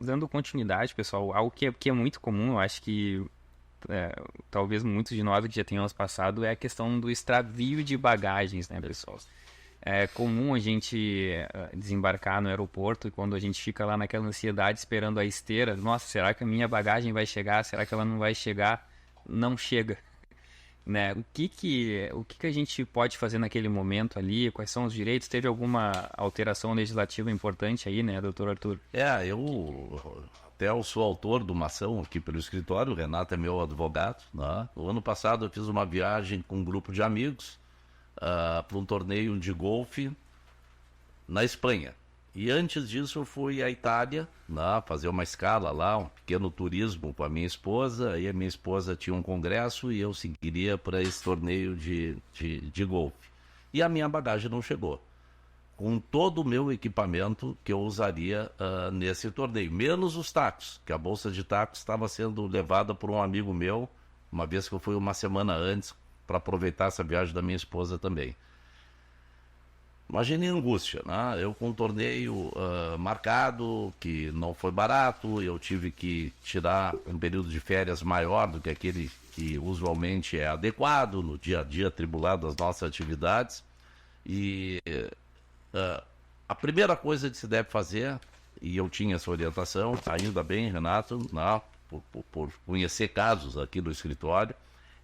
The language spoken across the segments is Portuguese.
dando continuidade, pessoal, algo que é muito comum, eu acho que talvez muitos de nós que já tenhamos passado, é a questão do extravio de bagagens, né, pessoal? É comum a gente desembarcar no aeroporto e quando a gente fica lá naquela ansiedade esperando a esteira, nossa, será que a minha bagagem vai chegar? Será que ela não vai chegar? Não chega, né? O que que a gente pode fazer naquele momento ali? Quais são os direitos? Teve alguma alteração legislativa importante aí, né, doutor Arthur? Eu até eu sou autor de uma ação aqui pelo escritório, o Renato é meu advogado, né? O ano passado eu fiz uma viagem com um grupo de amigos para um torneio de golfe na Espanha. E antes disso eu fui à Itália, né, fazer uma escala lá, um pequeno turismo com a minha esposa. E a minha esposa tinha um congresso e eu seguiria para esse torneio de golfe. E a minha bagagem não chegou com todo o meu equipamento que eu usaria nesse torneio, menos os tacos, que a bolsa de tacos estava sendo levada por um amigo meu, uma vez que eu fui uma semana antes para aproveitar essa viagem da minha esposa também. Imagine a angústia, né? Eu com um torneio marcado, que não foi barato, eu tive que tirar um período de férias maior do que aquele que usualmente é adequado no dia a dia atribulado das nossas atividades. E a primeira coisa que se deve fazer, e eu tinha essa orientação, ainda bem, Renato, né, por conhecer casos aqui do escritório,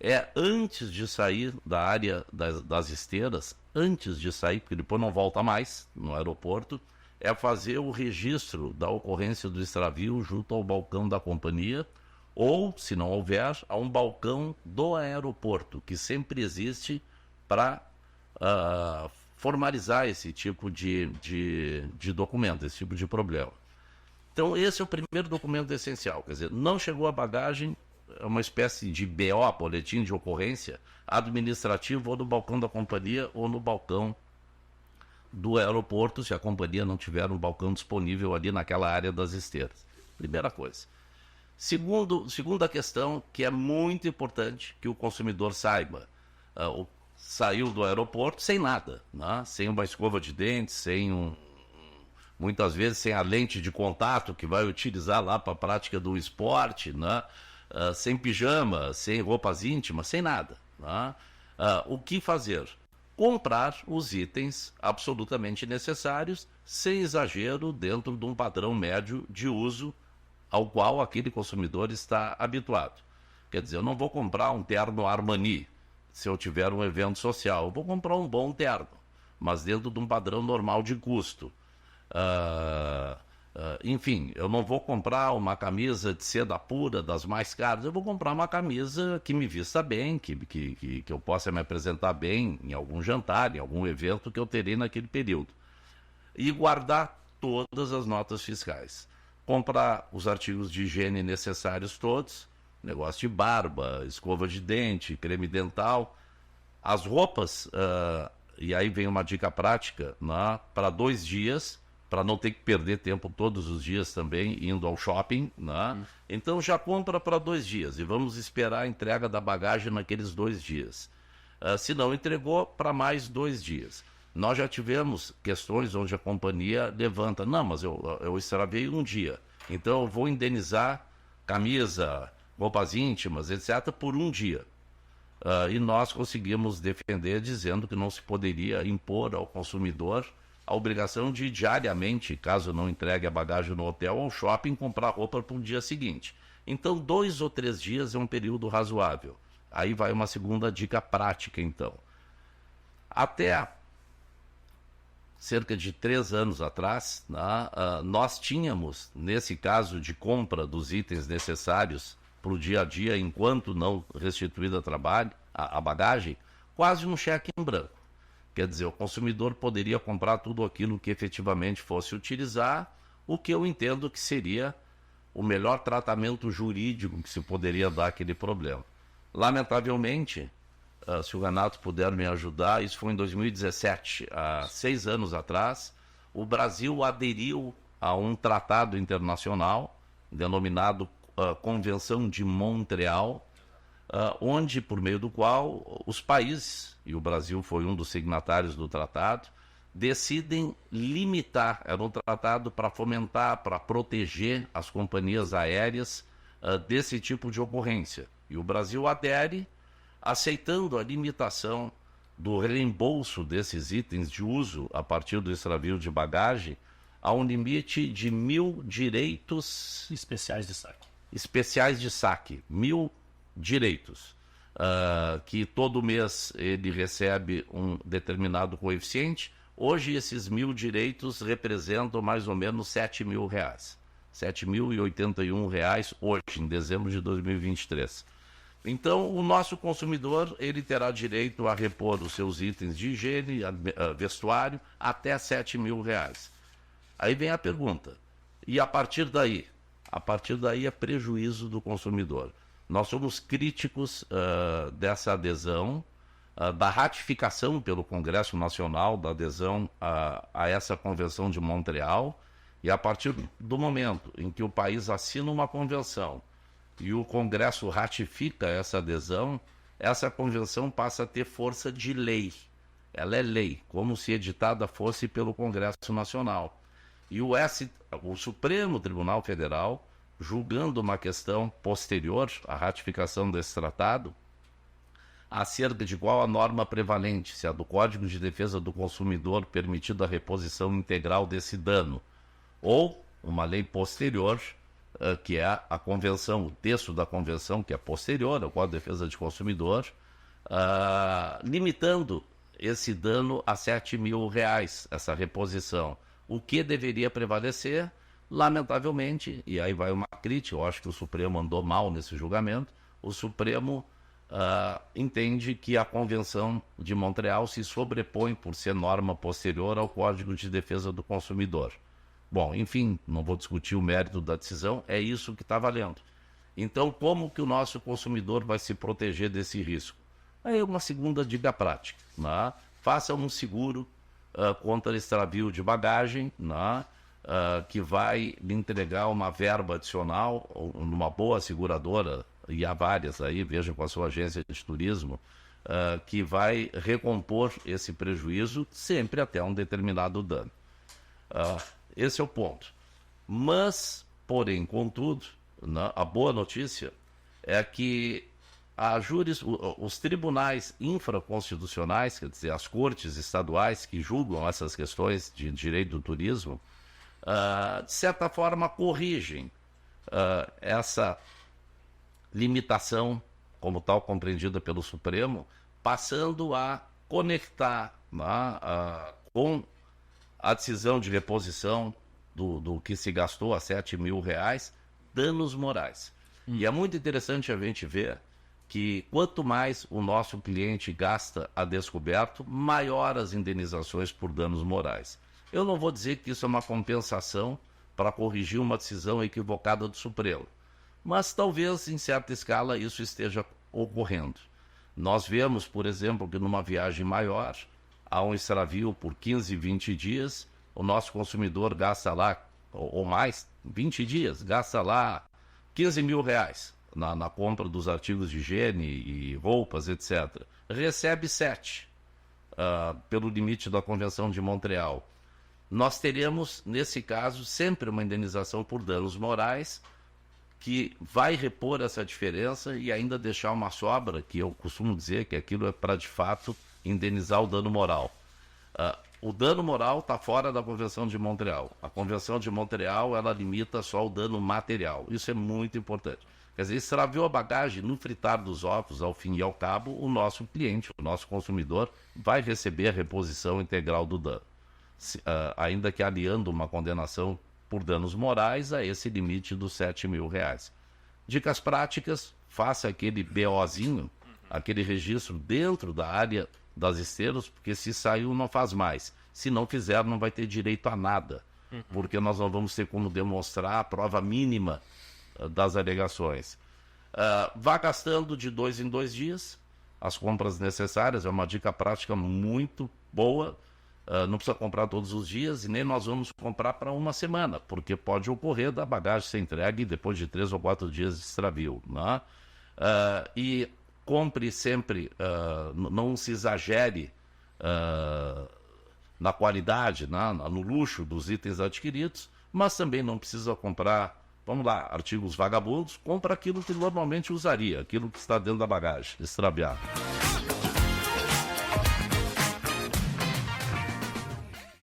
é antes de sair da área das esteiras, antes de sair, porque depois não volta mais no aeroporto, é fazer o registro da ocorrência do extravio junto ao balcão da companhia, ou, se não houver, a um balcão do aeroporto, que sempre existe para formalizar esse tipo de documento, esse tipo de problema. Então, esse é o primeiro documento essencial. Quer dizer, não chegou a bagagem, é uma espécie de BO, boletim de ocorrência, administrativo, ou no balcão da companhia, ou no balcão do aeroporto, se a companhia não tiver um balcão disponível ali naquela área das esteiras. Primeira coisa. Segunda questão, que é muito importante que o consumidor saiba. Saiu do aeroporto sem nada, né? Sem uma escova de dentes, muitas vezes sem a lente de contato que vai utilizar lá para a prática do esporte, né? Sem pijama, sem roupas íntimas, sem nada, né? O que fazer? Comprar os itens absolutamente necessários, sem exagero, dentro de um padrão médio de uso ao qual aquele consumidor está habituado. Quer dizer, eu não vou comprar um terno Armani se eu tiver um evento social. Eu vou comprar um bom terno, mas dentro de um padrão normal de custo. Enfim, eu não vou comprar uma camisa de seda pura das mais caras, eu vou comprar uma camisa que me vista bem, que eu possa me apresentar bem em algum jantar, em algum evento que eu terei naquele período. E guardar todas as notas fiscais. Comprar os artigos de higiene necessários todos, negócio de barba, escova de dente, creme dental, as roupas, e aí vem uma dica prática, né, para 2 dias, para não ter que perder tempo todos os dias também indo ao shopping, né? Então já compra para 2 dias e vamos esperar a entrega da bagagem naqueles 2 dias. Se não entregou, para mais 2 dias. Nós já tivemos questões onde a companhia levanta, não, mas eu extravei um dia, então eu vou indenizar camisa, roupas íntimas, etc., por um dia. E nós conseguimos defender dizendo que não se poderia impor ao consumidor a obrigação de diariamente, caso não entregue a bagagem no hotel ou ao shopping, comprar roupa para o dia seguinte. Então, 2 ou 3 dias é um período razoável. Aí vai uma segunda dica prática, então. Até cerca de 3 anos atrás, né, nós tínhamos, nesse caso de compra dos itens necessários para o dia a dia, enquanto não restituída a bagagem, quase um cheque em branco. Quer dizer, o consumidor poderia comprar tudo aquilo que efetivamente fosse utilizar, o que eu entendo que seria o melhor tratamento jurídico que se poderia dar àquele problema. Lamentavelmente, se o Renato puder me ajudar, isso foi em 2017, há 6 anos atrás, o Brasil aderiu a um tratado internacional denominado Convenção de Montreal, onde, por meio do qual os países, e o Brasil foi um dos signatários do tratado, decidem limitar, era um tratado para fomentar, para proteger as companhias aéreas desse tipo de ocorrência. E o Brasil adere, aceitando a limitação do reembolso desses itens de uso a partir do extravio de bagagem a um limite de 1.000 direitos especiais de saque. 1.000 direitos, que todo mês ele recebe um determinado coeficiente. Hoje esses 1.000 direitos representam mais ou menos R$7.000. R$7.081 hoje, em dezembro de 2023. Então, o nosso consumidor ele terá direito a repor os seus itens de higiene, vestuário, até R$7.000. Aí vem a pergunta, e a partir daí? A partir daí é prejuízo do consumidor. Nós somos críticos dessa adesão, da ratificação pelo Congresso Nacional, da adesão a essa Convenção de Montreal, e a partir do momento em que o país assina uma convenção e o Congresso ratifica essa adesão, essa convenção passa a ter força de lei. Ela é lei, como se editada fosse pelo Congresso Nacional. E o Supremo Tribunal Federal, julgando uma questão posterior à ratificação desse tratado, acerca de qual a norma prevalente, se a do Código de Defesa do Consumidor permitindo a reposição integral desse dano, ou uma lei posterior, que é a convenção, o texto da convenção, que é posterior ao Código de Defesa do Consumidor, limitando esse dano a R$7.000, essa reposição. O que deveria prevalecer? Lamentavelmente, e aí vai uma crítica, eu acho que o Supremo andou mal nesse julgamento, o Supremo entende que a Convenção de Montreal se sobrepõe por ser norma posterior ao Código de Defesa do Consumidor. Bom, enfim, não vou discutir o mérito da decisão, é isso que está valendo. Então, como que o nosso consumidor vai se proteger desse risco? Aí uma segunda dica prática, né? Faça um seguro contra extravio de bagagem, né? Que vai lhe entregar uma verba adicional, numa boa seguradora, e há várias aí, veja com a sua agência de turismo, que vai recompor esse prejuízo sempre até um determinado dano. Esse é o ponto. Mas, porém, contudo, né, a boa notícia é que os tribunais infraconstitucionais, quer dizer, as cortes estaduais que julgam essas questões de direito do turismo, de certa forma corrigem essa limitação, como tal compreendida pelo Supremo, passando a conectar, né, com a decisão de reposição do que se gastou a R$7.000, danos morais. E é muito interessante a gente ver que quanto mais o nosso cliente gasta a descoberto, maior as indenizações por danos morais. Eu não vou dizer que isso é uma compensação para corrigir uma decisão equivocada do Supremo, mas talvez em certa escala isso esteja ocorrendo. Nós vemos, por exemplo, que numa viagem maior, há um extravio por 15, 20 dias, o nosso consumidor gasta lá, ou mais, 20 dias, gasta lá R$15.000 na compra dos artigos de higiene e roupas, etc. Recebe 7 pelo limite da Convenção de Montreal. Nós teremos, nesse caso, sempre uma indenização por danos morais, que vai repor essa diferença e ainda deixar uma sobra, que eu costumo dizer que aquilo é para, de fato, indenizar o dano moral. O dano moral está fora da Convenção de Montreal. A Convenção de Montreal, ela limita só o dano material. Isso é muito importante. Quer dizer, extraviou a bagagem no fritar dos ovos, ao fim e ao cabo, o nosso cliente, o nosso consumidor, vai receber a reposição integral do dano. Ainda que aliando uma condenação por danos morais a esse limite dos R$7.000. Dicas práticas: faça aquele BOzinho, aquele registro dentro da área das esteiras, porque se saiu não faz mais. Se não fizer, não vai ter direito a nada, porque nós não vamos ter como demonstrar a prova mínima das alegações. Vá gastando de 2 em 2 dias as compras necessárias, é uma dica prática muito boa. Não precisa comprar todos os dias e nem nós vamos comprar para uma semana, porque pode ocorrer da bagagem ser entregue depois de 3 ou 4 dias de extravio, né? E compre sempre, não se exagere na qualidade, no luxo dos itens adquiridos, mas também não precisa comprar, vamos lá, artigos vagabundos, compra aquilo que normalmente usaria, aquilo que está dentro da bagagem, extraviado.